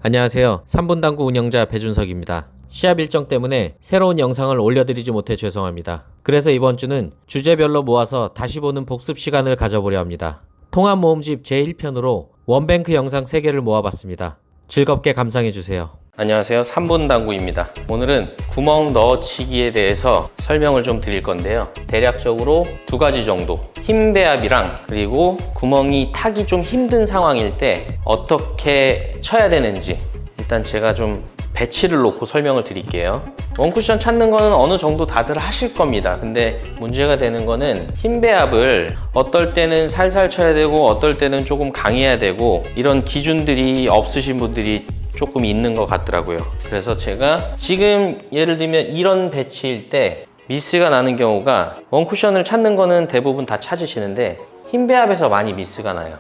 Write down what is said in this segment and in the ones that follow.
안녕하세요. 3분 당구 운영자 배준석입니다. 시합 일정 때문에 새로운 영상을 올려드리지 못해 죄송합니다. 그래서 이번 주는 주제별로 모아서 다시 보는 복습 시간을 가져보려 합니다. 통합모음집 제1편으로 원뱅크 영상 3개를 모아봤습니다. 즐겁게 감상해주세요. 안녕하세요. 3분 당구입니다. 오늘은 구멍 넣어치기에 대해서 설명을 좀 드릴 건데요. 대략적으로 두 가지 정도. 힘 배합이랑 그리고 구멍이 타기 좀 힘든 상황일 때 어떻게 쳐야 되는지 일단 제가 좀 배치를 놓고 설명을 드릴게요. 원쿠션 찾는 거는 어느 정도 다들 하실 겁니다. 근데 문제가 되는 거는 힘 배합을 어떨 때는 살살 쳐야 되고 어떨 때는 조금 강해야 되고 이런 기준들이 없으신 분들이 조금 있는 것 같더라고요. 그래서 제가 지금 예를 들면 이런 배치일 때 미스가 나는 경우가 원쿠션을 찾는 거는 대부분 다 찾으시는데 힘 배합에서 많이 미스가 나요.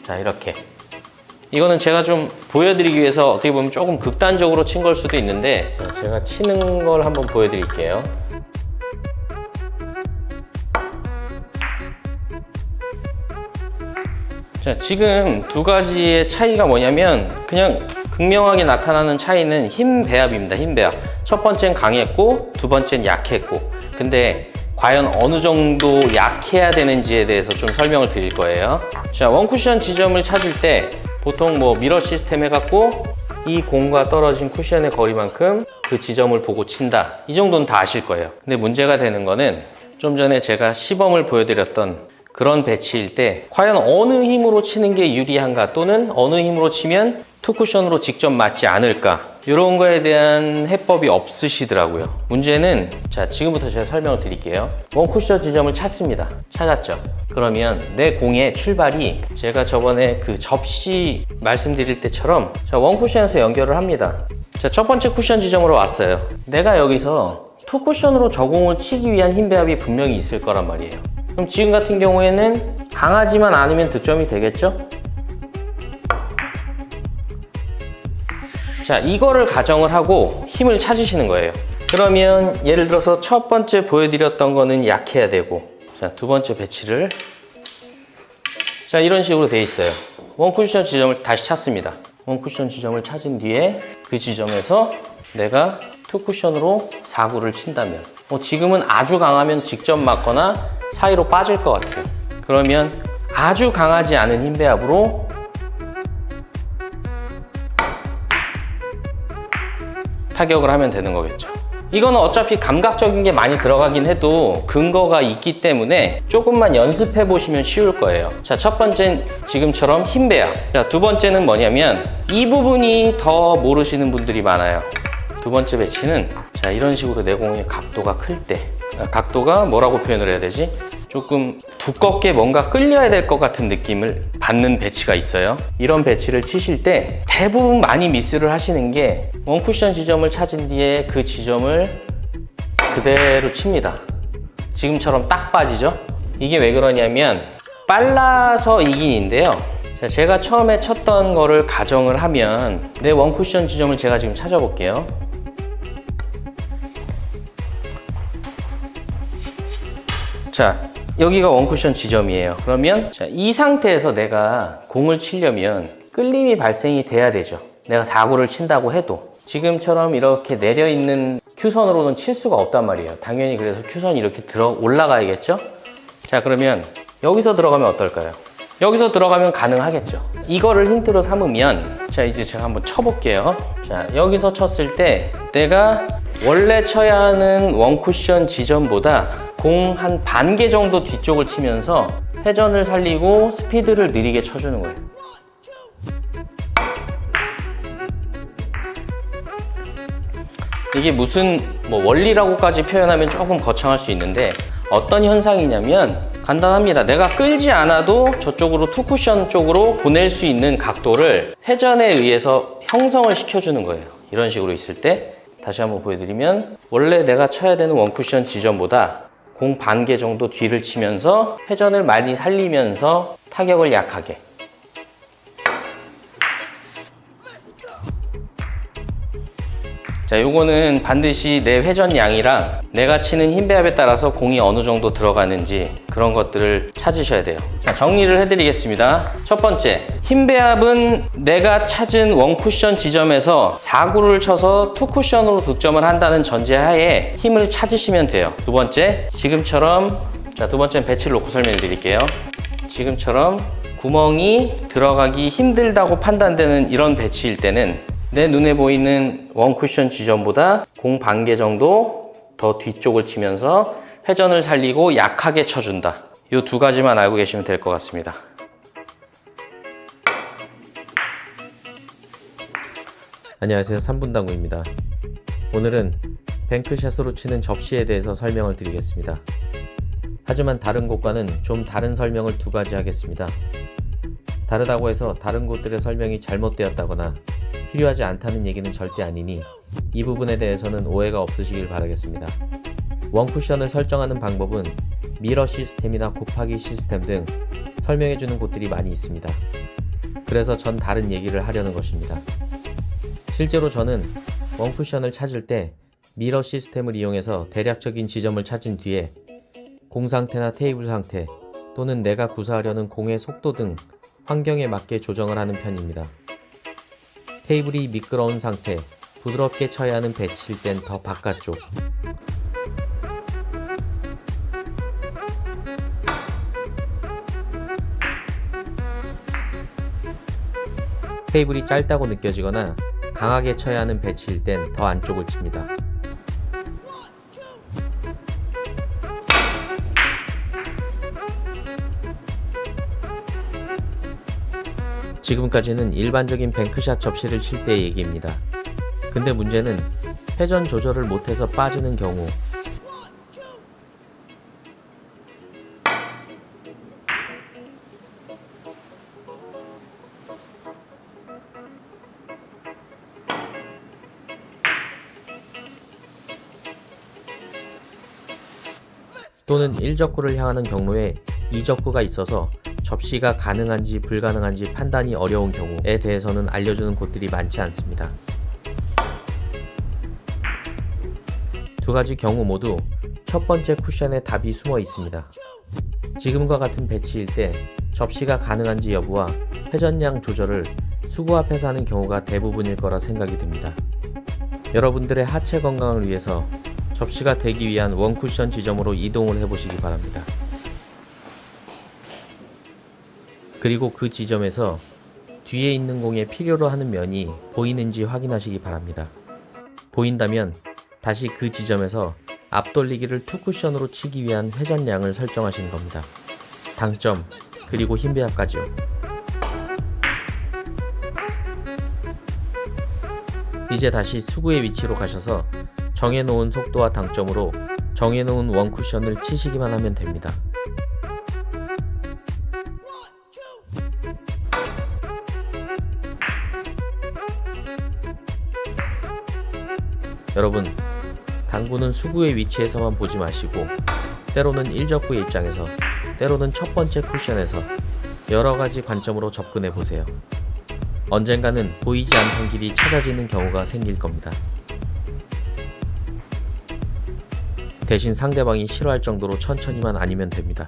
자, 이렇게 이거는 제가 좀 보여드리기 위해서 어떻게 보면 조금 극단적으로 친 걸 수도 있는데 제가 치는 걸 한번 보여드릴게요. 자, 지금 두 가지의 차이가 뭐냐면 그냥 극명하게 나타나는 차이는 힘 배합입니다. 힘 배합. 첫 번째는 강했고 두 번째는 약했고. 근데 과연 어느 정도 약해야 되는지에 대해서 좀 설명을 드릴 거예요. 자, 원쿠션 지점을 찾을 때 보통 뭐 미러 시스템 해갖고 이 공과 떨어진 쿠션의 거리만큼 그 지점을 보고 친다. 이 정도는 다 아실 거예요. 근데 문제가 되는 거는 좀 전에 제가 시범을 보여드렸던 그런 배치일 때 과연 어느 힘으로 치는 게 유리한가 또는 어느 힘으로 치면 투쿠션으로 직접 맞지 않을까 이런 거에 대한 해법이 없으시더라고요. 문제는 자, 지금부터 제가 설명을 드릴게요. 원쿠션 지점을 찾습니다. 찾았죠? 그러면 내 공의 출발이 제가 저번에 그 접시 말씀드릴 때처럼 자, 원쿠션에서 연결을 합니다. 자, 첫 번째 쿠션 지점으로 왔어요. 내가 여기서 투쿠션으로 저 공을 치기 위한 힘 배합이 분명히 있을 거란 말이에요. 그럼 지금 같은 경우에는 강하지만 않으면 득점이 되겠죠? 자, 이거를 가정을 하고 힘을 찾으시는 거예요. 그러면 예를 들어서 첫 번째 보여드렸던 거는 약해야 되고 자, 두 번째 배치를 자, 이런 식으로 돼 있어요. 원쿠션 지점을 다시 찾습니다. 원쿠션 지점을 찾은 뒤에 그 지점에서 내가 투쿠션으로 4구를 친다면 지금은 아주 강하면 직접 맞거나 사이로 빠질 것 같아요. 그러면 아주 강하지 않은 힘 배합으로 타격을 하면 되는 거겠죠. 이거는 어차피 감각적인 게 많이 들어가긴 해도 근거가 있기 때문에 조금만 연습해 보시면 쉬울 거예요. 자, 첫 번째는 지금처럼 힘 배합. 자, 두 번째는 뭐냐면 이 부분이 더 모르시는 분들이 많아요. 두 번째 배치는 자, 이런 식으로 내 공의 각도가 클 때 각도가 뭐라고 표현을 해야 되지? 조금 두껍게 뭔가 끌려야 될 것 같은 느낌을 받는 배치가 있어요. 이런 배치를 치실 때 대부분 많이 미스를 하시는 게 원쿠션 지점을 찾은 뒤에 그 지점을 그대로 칩니다. 지금처럼 딱 빠지죠? 이게 왜 그러냐면 빨라서 이긴인데요. 자, 제가 처음에 쳤던 거를 가정을 하면 내 원쿠션 지점을 제가 지금 찾아볼게요. 자, 여기가 원쿠션 지점이에요. 그러면 자, 이 상태에서 내가 공을 치려면 끌림이 발생이 돼야 되죠. 내가 4구를 친다고 해도 지금처럼 이렇게 내려있는 큐선으로는 칠 수가 없단 말이에요. 당연히 그래서 큐선이 이렇게 올라가야겠죠? 자, 그러면 여기서 들어가면 어떨까요? 여기서 들어가면 가능하겠죠. 이거를 힌트로 삼으면 자, 이제 제가 한번 쳐볼게요. 자, 여기서 쳤을 때 내가 원래 쳐야 하는 원쿠션 지점보다 공 한 반 개 정도 뒤쪽을 치면서 회전을 살리고 스피드를 느리게 쳐주는 거예요. 이게 무슨 뭐 원리라고까지 표현하면 조금 거창할 수 있는데 어떤 현상이냐면 간단합니다. 내가 끌지 않아도 저쪽으로 투쿠션 쪽으로 보낼 수 있는 각도를 회전에 의해서 형성을 시켜주는 거예요. 이런 식으로 있을 때 다시 한번 보여드리면 원래 내가 쳐야 되는 원쿠션 지점보다 공 반 개 정도 뒤를 치면서 회전을 많이 살리면서 타격을 약하게 자, 요거는 반드시 내 회전량이랑 내가 치는 힘 배합에 따라서 공이 어느 정도 들어가는지 그런 것들을 찾으셔야 돼요. 자, 정리를 해드리겠습니다. 첫 번째, 힘 배합은 내가 찾은 원쿠션 지점에서 4구를 쳐서 2쿠션으로 득점을 한다는 전제하에 힘을 찾으시면 돼요. 두 번째, 지금처럼, 자, 두 번째는 배치를 놓고 설명을 드릴게요. 지금처럼 구멍이 들어가기 힘들다고 판단되는 이런 배치일 때는 내 눈에 보이는 원쿠션 지점보다 공 반 개 정도 더 뒤쪽을 치면서 회전을 살리고 약하게 쳐준다. 이 두 가지만 알고 계시면 될 것 같습니다. 안녕하세요, 3분 당구입니다. 오늘은 뱅크샷으로 치는 접시에 대해서 설명을 드리겠습니다. 하지만 다른 곳과는 좀 다른 설명을 두 가지 하겠습니다. 다르다고 해서 다른 곳들의 설명이 잘못되었다거나 필요하지 않다는 얘기는 절대 아니니 이 부분에 대해서는 오해가 없으시길 바라겠습니다. 원쿠션을 설정하는 방법은 미러 시스템이나 곱하기 시스템 등 설명해주는 곳들이 많이 있습니다. 그래서 전 다른 얘기를 하려는 것입니다. 실제로 저는 원쿠션을 찾을 때 미러 시스템을 이용해서 대략적인 지점을 찾은 뒤에 공 상태나 테이블 상태 또는 내가 구사하려는 공의 속도 등 환경에 맞게 조정을 하는 편입니다. 테이블이 미끄러운 상태, 부드럽게 쳐야 하는 배치일 땐 더 바깥쪽, 테이블이 짧다고 느껴지거나 강하게 쳐야 하는 배치일 땐 더 안쪽을 칩니다. 지금까지는 일반적인 뱅크샷 접시를 칠 때의 얘기입니다. 근데 문제는 회전 조절을 못해서 빠지는 경우, 또는 1적구를 향하는 경로에 2적구가 있어서 접시가 가능한지 불가능한지 판단이 어려운 경우에 대해서는 알려주는 곳들이 많지 않습니다. 두 가지 경우 모두 첫 번째 쿠션에 답이 숨어 있습니다. 지금과 같은 배치일 때 접시가 가능한지 여부와 회전량 조절을 수구 앞에서 하는 경우가 대부분일 거라 생각이 듭니다. 여러분들의 하체 건강을 위해서 접시가 되기 위한 원쿠션 지점으로 이동을 해보시기 바랍니다. 그리고 그 지점에서 뒤에 있는 공에 필요로 하는 면이 보이는지 확인하시기 바랍니다. 보인다면 다시 그 지점에서 앞돌리기를 2쿠션으로 치기 위한 회전량을 설정하시는 겁니다. 당점, 그리고 힘 배합까지요. 이제 다시 수구의 위치로 가셔서 정해놓은 속도와 당점으로 정해놓은 원쿠션을 치시기만 하면 됩니다. 여러분, 당구는 수구의 위치에서만 보지 마시고 때로는 1적구의 입장에서, 때로는 첫 번째 쿠션에서 여러가지 관점으로 접근해 보세요. 언젠가는 보이지 않던 길이 찾아지는 경우가 생길 겁니다. 대신 상대방이 싫어할 정도로 천천히만 아니면 됩니다.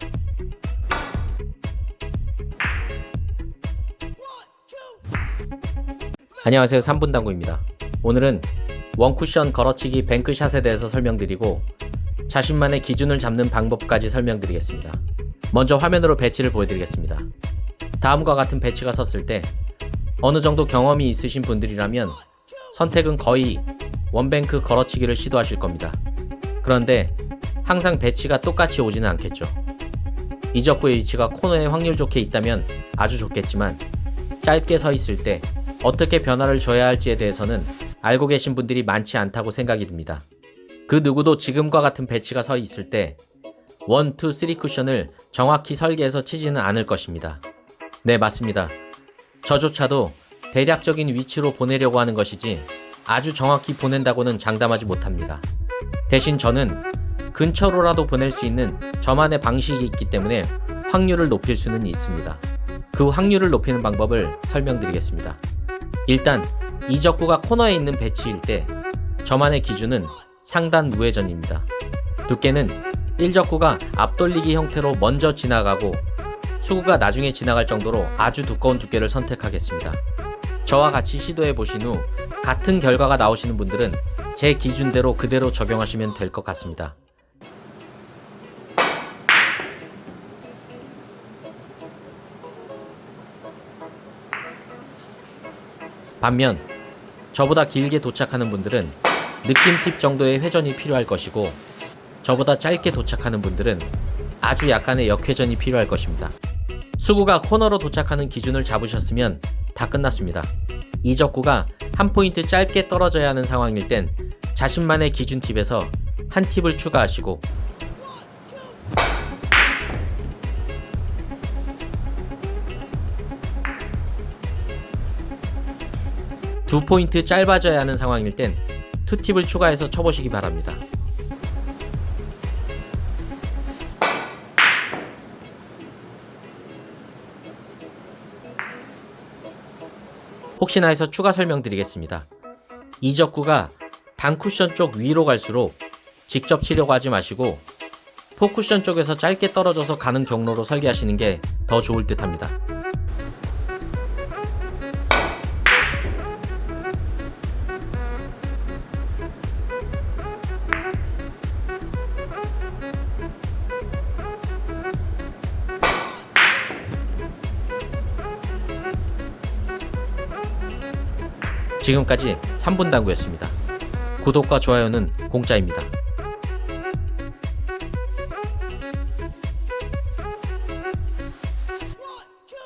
안녕하세요, 3분 당구입니다. 오늘은 원쿠션 걸어치기 뱅크샷에 대해서 설명드리고 자신만의 기준을 잡는 방법까지 설명드리겠습니다. 먼저 화면으로 배치를 보여드리겠습니다. 다음과 같은 배치가 섰을 때 어느 정도 경험이 있으신 분들이라면 선택은 거의 원뱅크 걸어치기를 시도하실 겁니다. 그런데 항상 배치가 똑같이 오지는 않겠죠. 이적구의 위치가 코너에 확률 좋게 있다면 아주 좋겠지만 짧게 서 있을 때 어떻게 변화를 줘야 할지에 대해서는 알고 계신 분들이 많지 않다고 생각이 듭니다. 그 누구도 지금과 같은 배치가 서 있을 때 1, 2, 3 쿠션을 정확히 설계해서 치지는 않을 것입니다. 네, 맞습니다. 저조차도 대략적인 위치로 보내려고 하는 것이지 아주 정확히 보낸다고는 장담하지 못합니다. 대신 저는 근처로라도 보낼 수 있는 저만의 방식이 있기 때문에 확률을 높일 수는 있습니다. 그 확률을 높이는 방법을 설명드리겠습니다. 일단 이적구가 코너에 있는 배치일 때 저만의 기준은 상단 무회전입니다. 두께는 1적구가 앞돌리기 형태로 먼저 지나가고 수구가 나중에 지나갈 정도로 아주 두꺼운 두께를 선택하겠습니다. 저와 같이 시도해 보신 후 같은 결과가 나오시는 분들은 제 기준대로 그대로 적용하시면 될 것 같습니다. 반면 저보다 길게 도착하는 분들은 느낌 팁 정도의 회전이 필요할 것이고, 저보다 짧게 도착하는 분들은 아주 약간의 역회전이 필요할 것입니다. 수구가 코너로 도착하는 기준을 잡으셨으면 다 끝났습니다. 이 적구가 한 포인트 짧게 떨어져야 하는 상황일 땐 자신만의 기준 팁에서 한 팁을 추가하시고, 두 포인트 짧아져야 하는 상황일 땐 투 팁을 추가해서 쳐보시기 바랍니다. 혹시나 해서 추가 설명드리겠습니다. 이 적구가 단쿠션 쪽 위로 갈수록 직접 치려고 하지 마시고 포쿠션 쪽에서 짧게 떨어져서 가는 경로로 설계하시는 게 더 좋을 듯 합니다. 지금까지 3분 당구였습니다. 구독과 좋아요는 공짜입니다.